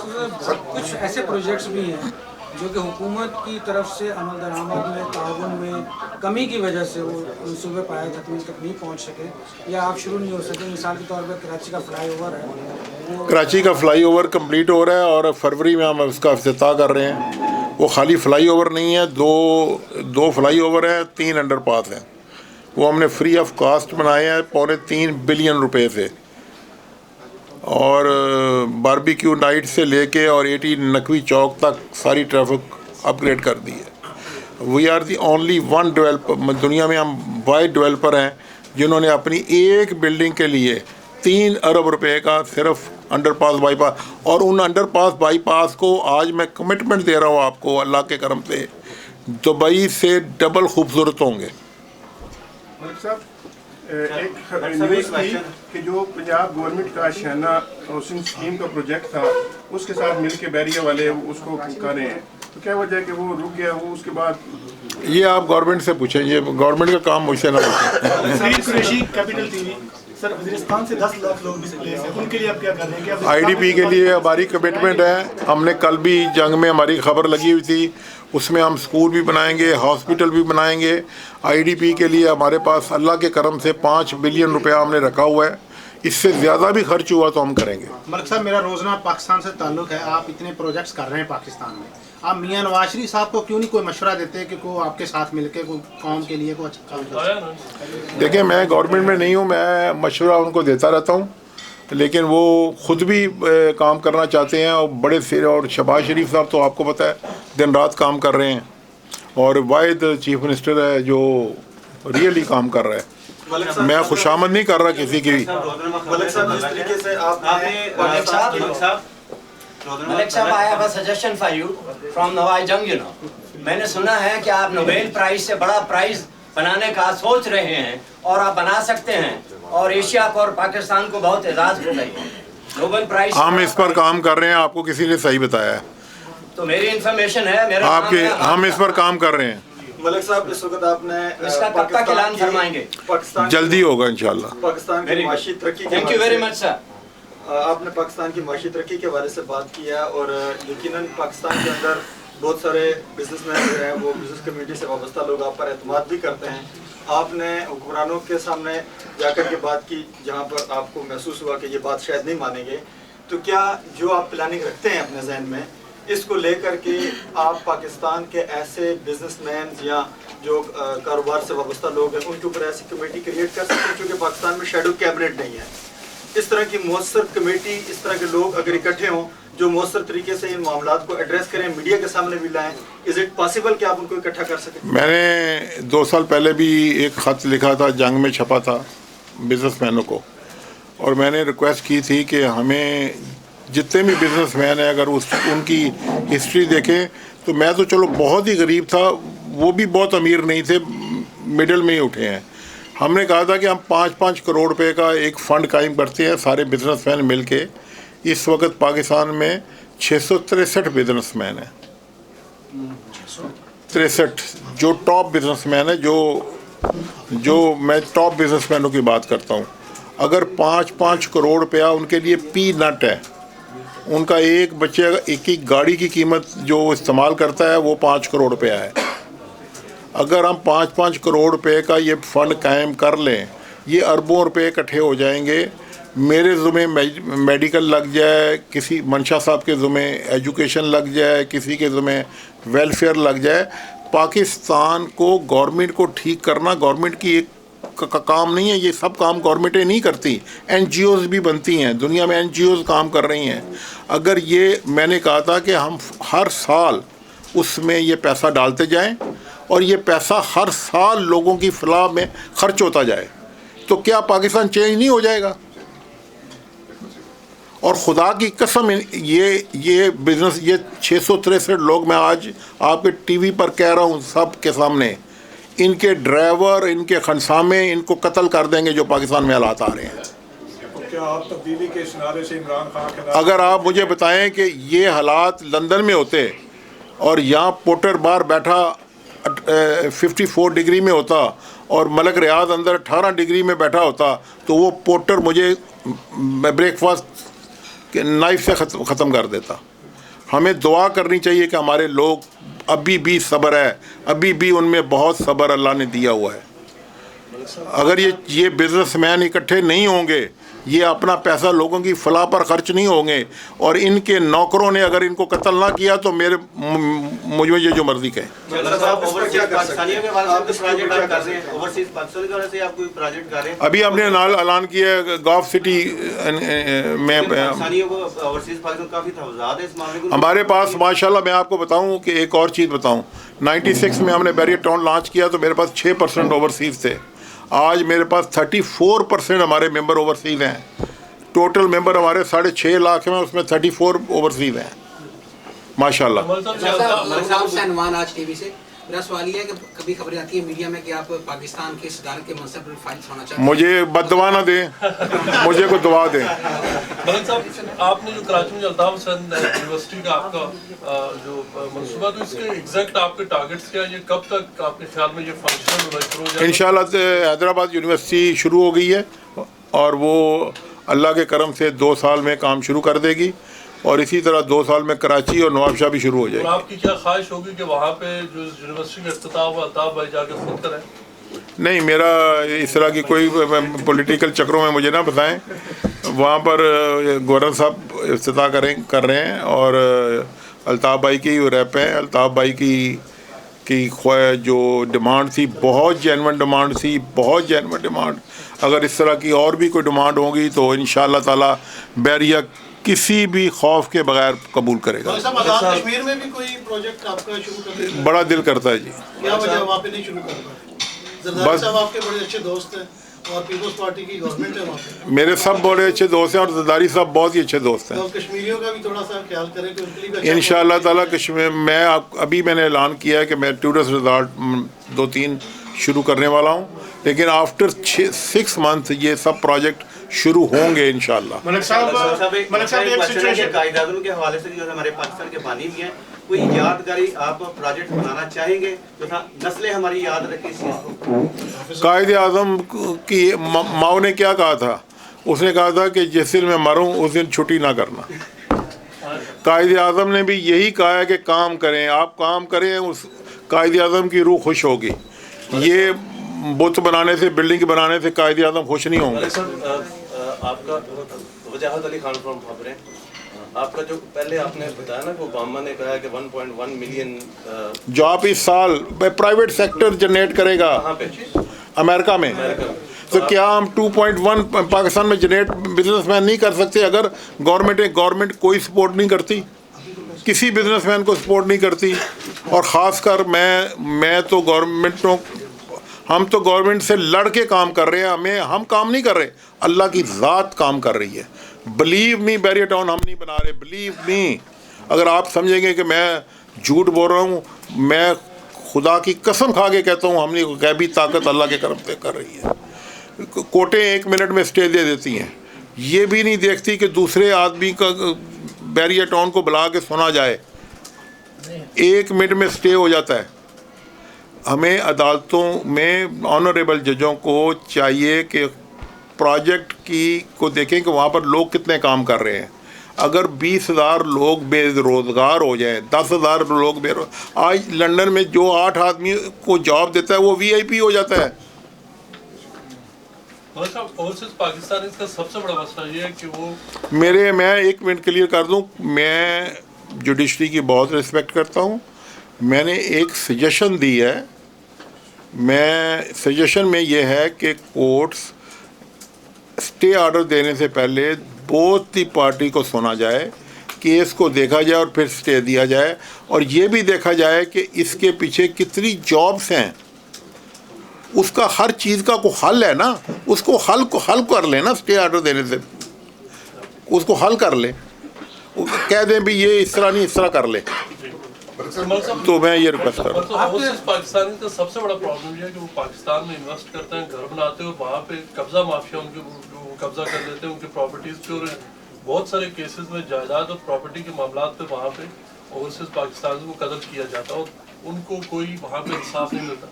कुछ ऐसे प्रोजेक्ट्स भी हैं जो कि हुकूमत की तरफ से अमल दरामद में ताउन में कमी की वजह से वो मनसूबे पाए तकमील तक नहीं पहुँच सके या आप शुरू नहीं हो सके। मिसाल के तौर पर कराची का फ्लाईओवर है, कराची का फ्लाईओवर कंप्लीट हो रहा है और फरवरी में हम उसका इफ्तिताह कर रहे हैं। वो खाली फ्लाईओवर नहीं है, दो फ्लाईओवर है, 3 अंडरपास हैं। वो हमने फ्री ऑफ कॉस्ट बनाए हैं 3.25 बिलियन रुपए से, और बारबेक्यू नाइट से लेके और 80 नकवी चौक तक सारी ट्रैफिक अपग्रेड कर दी है। We are the only one developer, दुनिया में हम वाइड डेवलपर हैं जिन्होंने अपनी एक बिल्डिंग के लिए 3 अरब रुपए का सिर्फ अंडरपास बाईपास, और उन अंडरपास बाईपास को आज मैं कमिटमेंट दे रहा हूँ आपको, अल्लाह के करम से दुबई से डबल खूबसूरत होंगे। मलिक साहब, एक न्यूज़ थी कि जो पंजाब गवर्नमेंट का आशियाना हाउसिंग स्कीम का प्रोजेक्ट था, उसके साथ मिलके बैरिया वाले उसको कर रहे हैं, तो क्या वजह है कि वो रुक गया? वो उसके बाद ये आप गवर्नमेंट से पूछें, ये गवर्नमेंट का काम मुझसे ना पूछें। कैपिटल टीवी सर, वज़ीरिस्तान से 10 लाख लोग डिस्प्लेस हैं, उनके लिए आप क्या कर रहे हैं? IDP के लिए हमारी कमिटमेंट है। हमने कल भी जंग में हमारी खबर लगी हुई थी, उसमें हम स्कूल भी बनाएंगे, हॉस्पिटल भी बनाएंगे। IDP के लिए हमारे पास अल्लाह के करम से 5 बिलियन रुपया हमने रखा हुआ है, इससे ज़्यादा भी खर्च हुआ तो हम करेंगे। मलिक साहब, मेरा रोज़ाना पाकिस्तान से ताल्लुक़ है, आप इतने प्रोजेक्ट्स कर रहे हैं पाकिस्तान में, आप मियाँ नवाज शरीफ साहब को क्यों नहीं कोई मशवरा देते कि को आपके साथ मिलकर कोई कौम के लिए कोई अच्छा काम करे? देखिए, मैं गवर्नमेंट में नहीं हूँ, मैं मशवरा उनको देता रहता हूँ, लेकिन वो ख़ुद भी काम करना चाहते हैं। और बड़े सिर और शहबाज शरीफ साहब तो आपको पता है दिन रात काम कर रहे हैं, और वाहिद चीफ मिनिस्टर है जो रियली काम कर रहा है। मैं खुशामद नहीं कर रहा किसी की भी। मलिक साहब, I have a suggestion for you from Nawaz जंग। मैंने सुना है कि आप नोबेल प्राइज से बड़ा प्राइज बनाने का सोच रहे हैं, और आप बना सकते हैं, और एशिया को और पाकिस्तान को बहुत एजाज हो गई नोबेल प्राइज। हम इस पर काम कर रहे हैं, आपको किसी ने सही बताया है, तो मेरी इंफॉर्मेशन है, मेरा आपके हम इस पर काम कर रहे हैं। मलिक साहब, इस वक्त आपने इसका कब तक ऐलान फरमाएंगे? पाकिस्तान जल्दी होगा इंशाल्लाह। पाकिस्तान की माशी तरक्की, thank you very much sir. आपने पाकिस्तान की माशी तरक्की के हवाले से बात किया, और यकीनन पाकिस्तान के अंदर बहुत सारे बिजनेसमैन जो हैं वो बिजनेस कम्युनिटी से वाबस्ता लोग आप पर एतमाद भी करते हैं। आपने हुक्मरानों के सामने जाकर के बात की जहाँ पर आपको महसूस हुआ कि ये बात शायद नहीं मानेंगे, तो क्या जो आप प्लानिंग रखते हैं अपने जहन में, इसको लेकर के आप पाकिस्तान के ऐसे बिजनेसमैन या जो कारोबार से वाबस्ता लोग हैं उनके ऊपर ऐसी कमेटी क्रिएट कर सकते हैं? क्योंकि पाकिस्तान में शेडो कैबिनेट नहीं है, इस तरह की मौसर कमेटी, इस तरह के लोग अगर इकट्ठे हों जो मौसर तरीके से इन मामलात को एड्रेस करें, मीडिया के सामने भी लाएं, इज इट पॉसिबल कि आप उनको इकट्ठा कर सकें? मैंने 2 साल पहले भी एक ख़त लिखा था, जंग में छपा था बिजनेसमैनों को, और मैंने रिक्वेस्ट की थी कि हमें जितने भी बिजनेसमैन हैं अगर उनकी हिस्ट्री देखें तो मैं तो चलो बहुत ही गरीब था, वो भी बहुत अमीर नहीं थे, मिडिल में ही उठे हैं। हमने कहा था कि हम 5-5 करोड़ रुपए का एक फ़ंड कायम करते हैं सारे बिजनेसमैन मिल के। इस वक्त पाकिस्तान में 663 बिजनेसमैन हैं, 63 जो टॉप बिजनेसमैन है, जो मैं टॉप बिजनेसमैनों की बात करता हूँ। अगर 5-5 करोड़ रुपया उनके लिए पी नट है, उनका एक बच्चे एक गाड़ी की कीमत जो इस्तेमाल करता है वो 5 करोड़ रुपया है। अगर हम 5-5 करोड़ रुपए का ये फ़ंड कायम कर लें, ये अरबों रुपए इकट्ठे हो जाएंगे। मेरे ज़ुमे मेडिकल लग जाए, किसी मंशा साहब के ज़ुमे एजुकेशन लग जाए, किसी के ज़ुमे वेलफेयर लग जाए। पाकिस्तान को गवर्नमेंट को ठीक करना गवर्नमेंट की एक का काम नहीं है, ये सब काम गवर्नमेंटें नहीं करती, NGOs भी बनती हैं, दुनिया में NGOs काम कर रही हैं। अगर ये मैंने कहा था कि हम हर साल उसमें ये पैसा डालते जाएं और ये पैसा हर साल लोगों की फलाह में खर्च होता जाए, तो क्या पाकिस्तान चेंज नहीं हो जाएगा? और खुदा की कसम ये बिज़नेस, ये 663 लोग मैं आज आपके टीवी पर कह रहा हूँ सब के सामने, इनके ड्राइवर, इनके खनसामे इनको कत्ल कर देंगे जो पाकिस्तान में हालात आ रहे हैं। तो क्या आप तब्दीली के इशारे से इमरान खान के अगर आप मुझे बताएं कि ये हालात लंदन में होते और यहाँ पोर्टर बाहर बैठा 54 डिग्री में होता और मलक रियाद अंदर 18 डिग्री में बैठा होता, तो वो पोर्टर मुझे ब्रेकफास्ट के नाइफ से ख़त्म कर देता। हमें दुआ करनी चाहिए कि हमारे लोग अभी भी सब्र है, अभी भी उनमें बहुत सब्र अल्लाह ने दिया हुआ है। अगर ये बिजनेसमैन इकट्ठे नहीं होंगे, ये अपना पैसा लोगों की फलाह पर खर्च नहीं होंगे और इनके नौकरों ने अगर इनको कत्ल ना किया तो मुझे ये जो मर्जी कहे। अभी हमने नाल ऐलान किया है गल्फ सिटी में, हमारे पास माशाल्लाह मैं आपको बताऊं कि एक और चीज़ बताऊं, 96 में हमने बैरियर टाउन लॉन्च किया तो मेरे पास 6% ओवरसीज़ थे। आज मेरे पास 34% हमारे मेंबर ओवरसीज़ हैं। टोटल मेंबर हमारे 6.5 लाख हैं, उसमें 34 ओवरसीज़ हैं माशाल्लाह। आज टीवी से मेरा सवाल ये है कि कभी खबरें आती है मीडिया में कि आप पाकिस्तान के सदारत के मनसब पर फाइल होना चाहते हैं। मुझे बददुआ ना दें, मुझे को दुआ दें। मलिक साहब, आपने जो कराची में अल्ताफ हुसैन यूनिवर्सिटी का आपका जो मंसूबा, तो इसके एग्जैक्ट आपके टारगेट्स क्या है? ये कब तक आपके ख्याल में ये फंक्शनल होना शुरू हो जाएगा? इंशाल्लाह हैदराबाद यूनिवर्सिटी शुरू हो गई है और वो अल्लाह के करम से 2 साल में काम शुरू कर देगी और इसी तरह 2 साल में कराची और नवाबशाह भी शुरू हो जाएगी। और आपकी क्या ख्वाहिश होगी कि वहाँ पे जो यूनिवर्सिटी का इफ्तिताह हुआ अल्ताफ भाई जाके खुद करें? नहीं, मेरा इस तरह की कोई पॉलिटिकल चक्रों में मुझे ना बताएं। वहाँ पर गवर्नर साहब इफ्तिताह कर रहे हैं और अल्ताफ भाई की रैप है। अल्ताफ भाई की जो डिमांड थी बहुत जेन्युइन डिमांड थी, बहुत जेन्युइन डिमांड। अगर इस तरह की और भी कोई डिमांड होगी तो इंशाअल्लाह ताला बैरिया किसी भी खौफ के बगैर कबूल करेगा। कश्मीर में भी कोई प्रोजेक्ट आपका शुरू करने का बड़ा दिल करता है जी। क्या वजह वहाँ पे नहीं शुरू कर पाए? जरदारी साहब आपके बड़े अच्छे दोस्त हैं और पीपल्स पार्टी की गवर्नमेंट है वहाँ पे। मेरे सब बड़े अच्छे दोस्त हैं और जरदारी साहब बहुत ही अच्छे दोस्त हैं। तो कश्मीरियों का भी थोड़ा सा ख्याल करें कि उनके लिए भी अच्छा इंशाअल्लाह ताला कश्मीर मैं अभी मैंने ऐलान किया है कि मैं टूरिस्ट रिजॉर्ट 2-3 शुरू करने वाला हूँ, लेकिन आफ्टर 6 मंथ ये सब प्रोजेक्ट शुरू होंगे इंशाअल्लाह। मलिक साहब एक सिचुएशन कायदातों के हवाले से जो हमारे पाकिस्तान के बानी भी हैं, कोई यादगारी आप प्रोजेक्ट बनाना चाहेंगे जो था नस्लें हमारी याद रखें इस चीज़ को? कायदे आज़म की माओ ने क्या कहा था? उसने कहा था कि जिस दिन मैं मरूं उस दिन छुट्टी ना करना। कायदे आज़म ने भी यही कहा है कि काम करें, आप काम करें, उस कायदे आज़म की रूह खुश होगी। ये बुत बनाने से, बिल्डिंग बनाने से कायदे आज़म खुश नहीं होंगे। आपका वजाहत अली खान फ्रॉम खबरें, आपका जो पहले आपने बताया ना कि ओबामा ने कहा कि 1.1 मिलियन जॉब इस साल प्राइवेट सेक्टर जनरेट करेगा। कहाँ पे? अमेरिका में। तो क्या हम 2.1 पाकिस्तान में जनरेट बिजनेसमैन नहीं कर सकते अगर गवर्नमेंट कोई सपोर्ट नहीं करती, किसी बिजनेसमैन को सपोर्ट नहीं करती? और ख़ासकर मैं तो हम तो गवर्नमेंट से लड़ के काम कर रहे हैं, हम काम नहीं कर रहे, अल्लाह की ज़ात काम कर रही है। बिलीव मी, बैरियर टाउन हम नहीं बना रहे, बिलीव मी। अगर आप समझेंगे कि मैं झूठ बोल रहा हूँ, मैं खुदा की कसम खा के कहता हूँ, हमने गैबी ताकत अल्लाह के करम से कर रही है। कोर्टें 1 मिनट में स्टे दे देती हैं, ये भी नहीं देखती कि दूसरे आदमी का बैरियर टाउन को बुला के सुना जाए, 1 मिनट में स्टे हो जाता है। हमें अदालतों में ऑनरेबल जजों को चाहिए कि प्रोजेक्ट को देखें कि वहाँ पर लोग कितने काम कर रहे हैं। अगर 20,000 लोग बेरोज़गार हो जाएं, 10,000 लोग आज लंदन में जो 8 आदमी को जॉब देता है वो VIP हो जाता है। ओवरसीज पाकिस्तान इसका सबसे बड़ा मसला ये है कि वो मैं 1 मिनट क्लियर कर दूं, मैं जुडिशरी की बहुत रिस्पेक्ट करता हूं। मैंने एक सजेशन दी है, सजेशन में ये है कि कोर्ट्स स्टे ऑर्डर देने से पहले बोथ दी पार्टी को सुना जाए, केस को देखा जाए और फिर स्टे दिया जाए, और ये भी देखा जाए कि इसके पीछे कितनी जॉब्स हैं, उसका हर चीज़ का को हल है ना, उसको हल कर ले ना, स्टे ऑर्डर देने से उसको हल कर ले, कह दें भी ये इस तरह नहीं इस तरह कर ले। तो मैं ये रिक्वेस्ट कर रहा हूँ। पाकिस्तानी का सबसे बड़ा प्रॉब्लम ये है कि वो पाकिस्तान में इन्वेस्ट करते हैं, घर बनाते हैं और वहाँ पे कब्जा माफिया कब्जा कर लेते हैं उनकी प्रॉपर्टीज़ पे, और बहुत सारे केसेस में जायदाद और प्रॉपर्टी के मामला पे वहाँ पे ओवरसीज पाकिस्तान को कत्ल किया जाता है और उनको कोई वहाँ पे इंसाफ नहीं मिलता।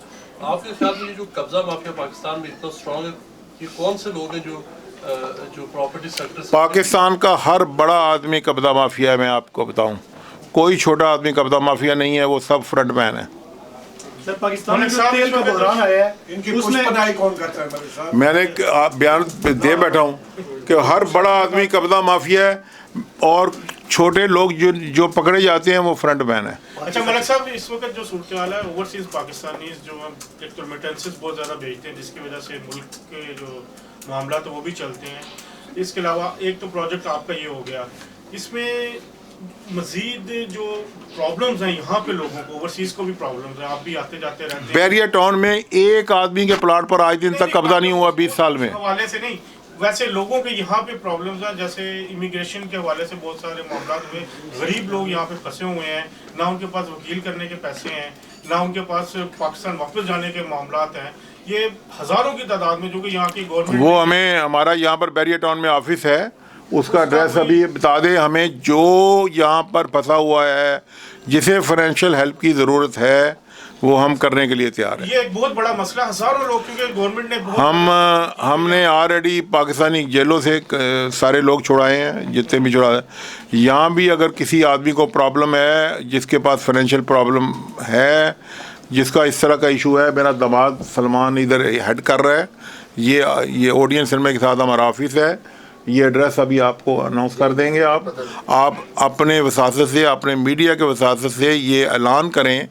आपके ख्याल में ये जो कब्जा माफिया पाकिस्तान में इतना स्ट्रॉन्ग है, ये कौन से लोग हैं जो प्रॉपर्टी सेक्टर? पाकिस्तान का हर बड़ा आदमी कब्जा माफिया है। मैं आपको बताऊं, कोई छोटा आदमी कब्जा माफिया नहीं है, वो सब फ्रंटमैन है। सर, पाकिस्तान में जो तेल का बहरान आया है, इनकी पुष्पनाई कौन करता है मलिक साहब? मैंने बयान दे बैठा हूँ कि हर बड़ा आदमी कब्जा माफिया है और छोटे लोग जो पकड़े जाते हैं वो फ्रंटमैन है। अच्छा मलिक साहब, इस वक्त जो सूरत हाल है, ओवरसीज पाकिस्तानी जो एक तो रेमिटेंसेस बहुत ज़्यादा भेजते हैं, जिसकी वजह से मुल्क के जो मामला तो वो भी चलते हैं। इसके अलावा एक तो प्रोजेक्ट आपका ये हो गया, इसमें मजीद जो प्रॉब्लम्स हैं यहाँ पे लोगों को, ओवरसीज को भी प्रॉब्लम्स हैं, आप भी आते जाते रहते हैं। बैरियर टाउन में एक आदमी के प्लाट पर आज दिन तक कब्जा नहीं हुआ 20 साल में। हवाले से नहीं, वैसे लोगों के यहाँ पे प्रॉब्लम्स हैं, जैसे इमिग्रेशन के हवाले से बहुत सारे मामला हुए, गरीब लोग यहाँ पे फंसे हुए हैं, ना उनके पास वकील करने के पैसे हैं, ना उनके पास पाकिस्तान वापस जाने के मामला हैं। ये हज़ारों की तादाद में जो कि यहाँ की गवर्नमेंट, वो हमारा यहाँ पर बैरियर टाउन में ऑफिस है, उसका एड्रेस अभी बता दें हमें। जो यहाँ पर फंसा हुआ है, जिसे फाइनेंशियल हेल्प की ज़रूरत है, वो हम करने के लिए तैयार हैं। ये एक बहुत बड़ा मसला, हज़ारों लोग, क्योंकि गवर्नमेंट ने हमने ऑलरेडी पाकिस्तानी जेलों से सारे लोग छुड़ाए हैं, जितने भी छुड़ाए। यहाँ भी अगर किसी आदमी को प्रॉब्लम है, जिसके पास फाइनेंशियल प्रॉब्लम है, जिसका इस तरह का इशू है, मेरा दामाद सलमान इधर हेड कर रहा है, ये ऑडियंस सिनेमा के साथ हमारा ऑफिस है। ये एड्रेस अभी आपको अनाउंस कर देंगे। आप अपने वसासत से, अपने मीडिया के वसासत से ये ऐलान करें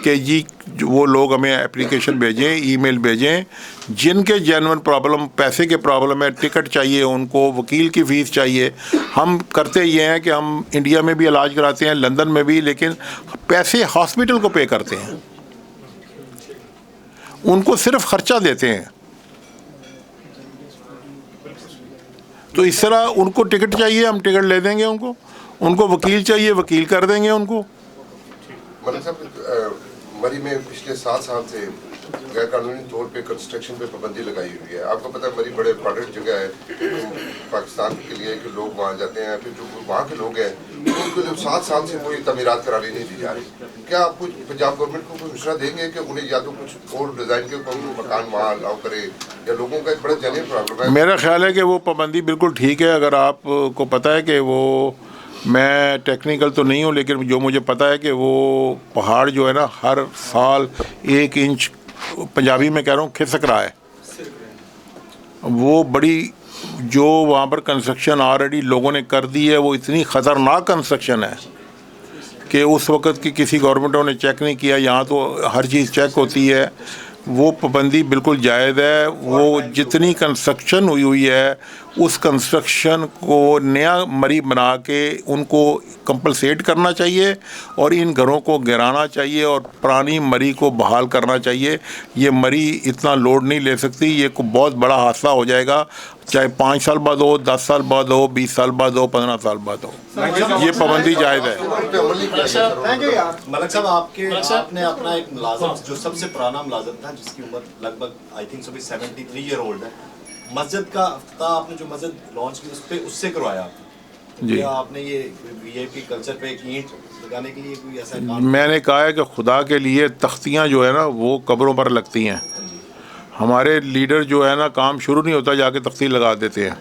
कि जी वो लोग हमें एप्लीकेशन भेजें, ईमेल भेजें, जिनके जेन्युइन प्रॉब्लम, पैसे के प्रॉब्लम है, टिकट चाहिए उनको, वकील की फ़ीस चाहिए। हम करते ये हैं कि हम इंडिया में भी इलाज कराते हैं, लंदन में भी, लेकिन पैसे हॉस्पिटल को पे करते हैं, उनको सिर्फ ख़र्चा देते हैं। तो इस तरह उनको टिकट चाहिए, हम टिकट ले देंगे उनको वकील चाहिए, वकील कर देंगे उनको। मलिक साहब, मरी में पिछले 7 साल से गैर कानूनी तौर पे कंस्ट्रक्शन पे पाबंदी लगाई हुई है। आपको पता है मरी बड़े इंपॉर्टेंट जगह है पाकिस्तान के लिए कि लोग वहाँ जाते हैं, फिर जो वहाँ के लोग हैं उनको जो 7 साल से कोई तमीरात करानी नहीं दी जा रही। क्या आप कुछ पंजाब गवर्नमेंट को कोई मशवरा देंगे कि उन्हें या तो कुछ और डिज़ाइन के मकान वहाँ अलाउ करे, या लोगों का एक बड़ा जेन्युइन प्रॉब्लम है? मेरा ख्याल है कि वो पाबंदी बिल्कुल ठीक है। अगर आपको पता है कि वो, मैं टेक्निकल तो नहीं हूँ, लेकिन जो मुझे पता है कि वो पहाड़ जो है ना, हर साल 1 इंच, पंजाबी में कह रहा हूँ, खिसक रहा है। वो बड़ी, जो वहाँ पर कंस्ट्रक्शन ऑलरेडी लोगों ने कर दी है, वो इतनी ख़तरनाक कंस्ट्रक्शन है कि उस वक़्त की किसी गवर्नमेंटों ने चेक नहीं किया। यहाँ तो हर चीज़ चेक होती है, वो पाबंदी बिल्कुल जायज़ है। वो जितनी कंस्ट्रक्शन हुई है उस कंस्ट्रक्शन को नया मरी बना के उनको कंपलसेट करना चाहिए और इन घरों को गिराना चाहिए और पुरानी मरी को बहाल करना चाहिए। ये मरी इतना लोड नहीं ले सकती, ये को बहुत बड़ा हादसा हो जाएगा, चाहे 5 साल बाद हो, 10 साल बाद हो, 20 साल बाद हो, 15 साल बाद हो, ये पाबंदी जायज़ है। मलिक साहब आपने अपना एक मुलाजिम जो सबसे पुराना मुलाजिम था जिसकी उम्र लगभग आई थिंक 73 ईयर ओल्ड है, मस्जिद का अफ्ताह आपने जो मस्जिद लॉन्च की उस पे उससे करवाया जी। आपने ये वीआईपी कल्चर पे एक ईंट लगाने के लिए कोई ऐसा काम? मैंने कहा है कि खुदा के लिए तख्तियाँ जो है ना वो कब्रों पर लगती हैं। हमारे लीडर जो है ना काम शुरू नहीं होता जाके तख्ती लगा देते हैं,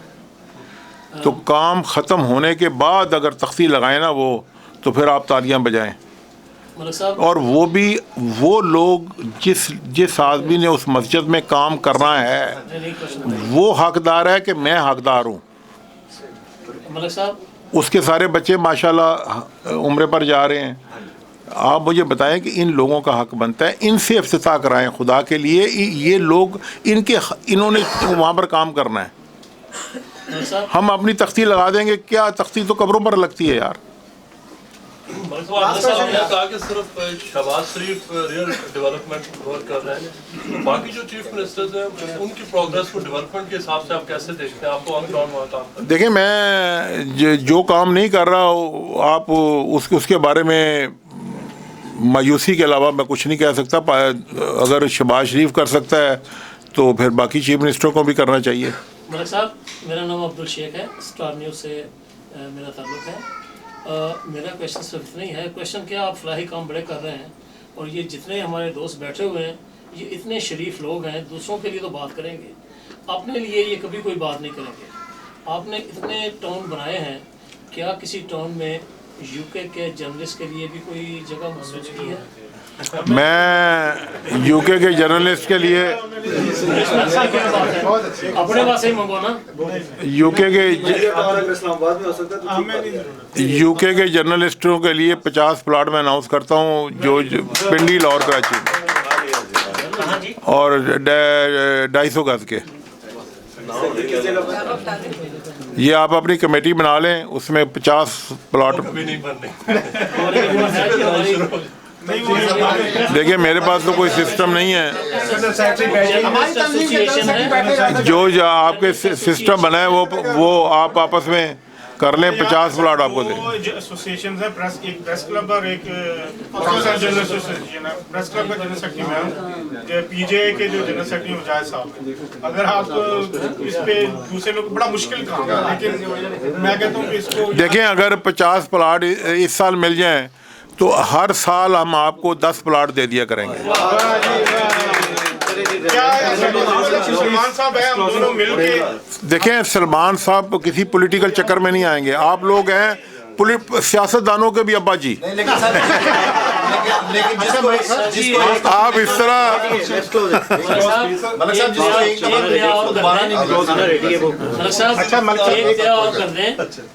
तो काम ख़त्म होने के बाद अगर तख्ती लगाए ना वो तो फिर आप तालियां बजाएं। और वो भी वो लोग जिस आदमी ने उस मस्जिद में काम करना है वो हकदार है कि मैं हकदार हूँ। उसके सारे बच्चे माशाल्लाह उम्रे पर जा रहे हैं। आप मुझे बताएं कि इन लोगों का हक बनता है, इनसे इफ्तिताह कराएं खुदा के लिए। ये लोग इन्होंने वहाँ पर काम करना है। हम अपनी तख्ती लगा देंगे क्या? तख्ती तो कब्रों पर लगती है यार। आपने कहा कि सिर्फ शहबाज शरीफ रियल डेवलपमेंट वर्क कर रहे हैं, तो बाकी जो चीफ मिनिस्टर्स हैं उनकी प्रोग्रेस को डेवलपमेंट के हिसाब से आप कैसे देखते हैं? आपको ऑन ग्राउंड वहाँ काम करते हैं। देखिए मैं जो काम नहीं कर रहा आप उसके बारे में मायूसी के अलावा मैं कुछ नहीं कह सकता। अगर शहबाज शरीफ कर सकता है तो फिर बाकी चीफ मिनिस्टरों को भी करना चाहिए। मलिक साहब, मेरा नाम अब्दुल शेख है, स्टार न्यूज़ से मेरा ताल्लुक़ है। मेरा क्वेश्चन सिर्फ इतना ही है, क्वेश्चन क्या, आप फलाही काम बड़े कर रहे हैं और ये जितने हमारे दोस्त बैठे हुए हैं ये इतने शरीफ लोग हैं, दूसरों के लिए तो बात करेंगे, अपने लिए ये कभी कोई बात नहीं करेंगे। आपने इतने टाउन बनाए हैं, क्या किसी टाउन में यूके के जर्नलिस्ट के लिए भी कोई जगह महसूस की है? मैं यूके के जर्नलिस्ट के लिए अपने पास ही मंगो ना। यूके के जर्नलिस्टों के लिए 50 प्लाट में अनाउंस करता हूँ जो पिंडी लाहौर कराची में, और 250 गज के। ये आप अपनी कमेटी बना लें, उसमें 50 प्लाट। देखिए मेरे पास तो कोई सिस्टम नहीं है, जो आपके सिस्टम बना है वो आप आपस में कर लें। 50 प्लाट आपको दे। एसोसिएशन है, एक प्रेस क्लब और एक जर्नल एसोसिएशन है। प्रेस क्लब का जनरल सेक्रेटरी मैं, पीजे के जो जनरल सेक्रेटरी मुजाहिद साहब। अगर आप इस पे दूसरे लोग बड़ा मुश्किल काम है, लेकिन मैं कहता हूँ कि इसको देखें, अगर 50 प्लाट इस साल मिल जाएं तो हर साल हम आपको 10 प्लाट दे दिया करेंगे। देखें सलमान साहब किसी पॉलिटिकल चक्कर में नहीं आएंगे। आप लोग हैं सियासतदानों के भी अब्बा जी। आप इस तरह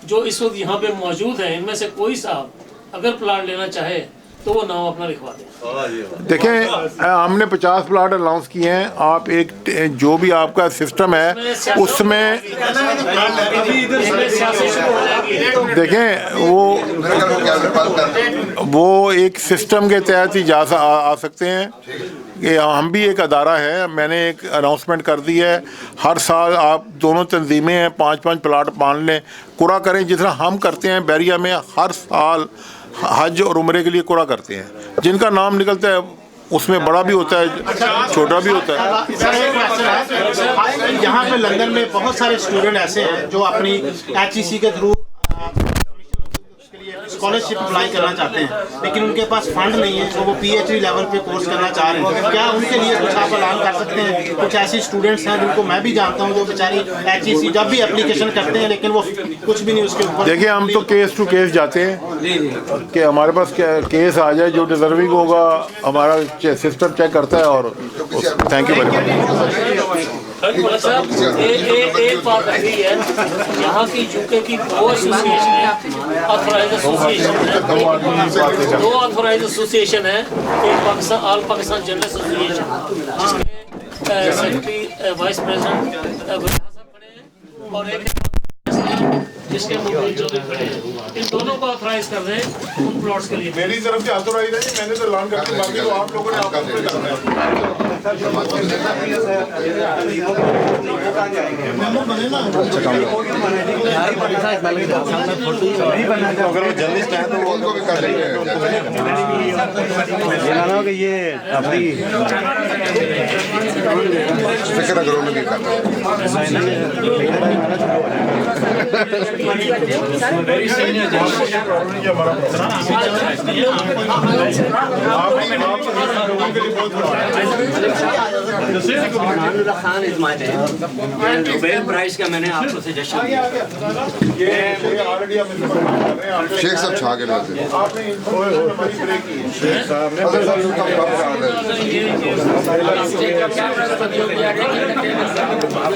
जो इस वक्त यहाँ पे मौजूद है, इनमें से कोई साहब अगर प्लाट लेना चाहे तो वो नाम अपना लिखवा दें। देखें हमने 50 प्लाट अनाउंस किए हैं। आप एक जो भी आपका सिस्टम है उसमें देखें वो एक सिस्टम के तहत ही आ सकते हैं कि हम भी एक अदारा है। मैंने एक अनाउंसमेंट कर दी है, हर साल आप दोनों तंजीमें हैं 5-5 प्लाट मान लें, कुरा करें जितना हम करते हैं। बैरिया में हर साल हज और उम्रे के लिए कुरा करते हैं। जिनका नाम निकलता है उसमें बड़ा भी होता है, छोटा भी होता है। यहाँ पे लंदन में बहुत सारे स्टूडेंट ऐसे हैं जो अपनी HEC के थ्रू स्कॉलरशिप अप्लाई करना चाहते हैं, लेकिन उनके पास फंड नहीं है, तो वो PhD लेवल पे कोर्स करना चाह रहे हैं। क्या उनके लिए कुछ आप ऐलान कर सकते हैं? कुछ ऐसी स्टूडेंट्स हैं जिनको मैं भी जानता हूँ जो बेचारी HEC जब भी एप्लीकेशन करते हैं लेकिन वो कुछ भी नहीं उसके ऊपर। देखिए हम तो केस टू केस जाते हैं कि हमारे पास केस आ जाए, जो डिजर्विंग होगा हमारा सिस्टम चेक करता है। और थैंक यू वेरी मच। साहब एक बात रही है, यहाँ की यूके की 2 एसोसिएशन है, ऑथोराइज एसोसिएशन है, 2 ऑथोराइज एसोसिएशन है, एक Pakistan all Pakistan general association जिसके सेक्रेटरी वाइस प्रेसिडेंट और एक जिसके मुख्य जो भी खड़े हैं, इन दोनों को ऑथराइज कर रहे हैं उन प्लॉट्स के लिए। मेरी तरफ से ऑथोराइज है जी, मैंने तो ऐलान करके बाकी तो आप लोगों ने आपस में करना है। अगर वो जर्नलिस्ट है तो उनको भी कर लेंगे ये अपनी फिक्र करो उन्हें भी Khan is my name. Nobel prize का मैंने आपको सजेशन दिया। शेख साहब छा के लाते आपने ब्रेक की है। शेख साहब ने कब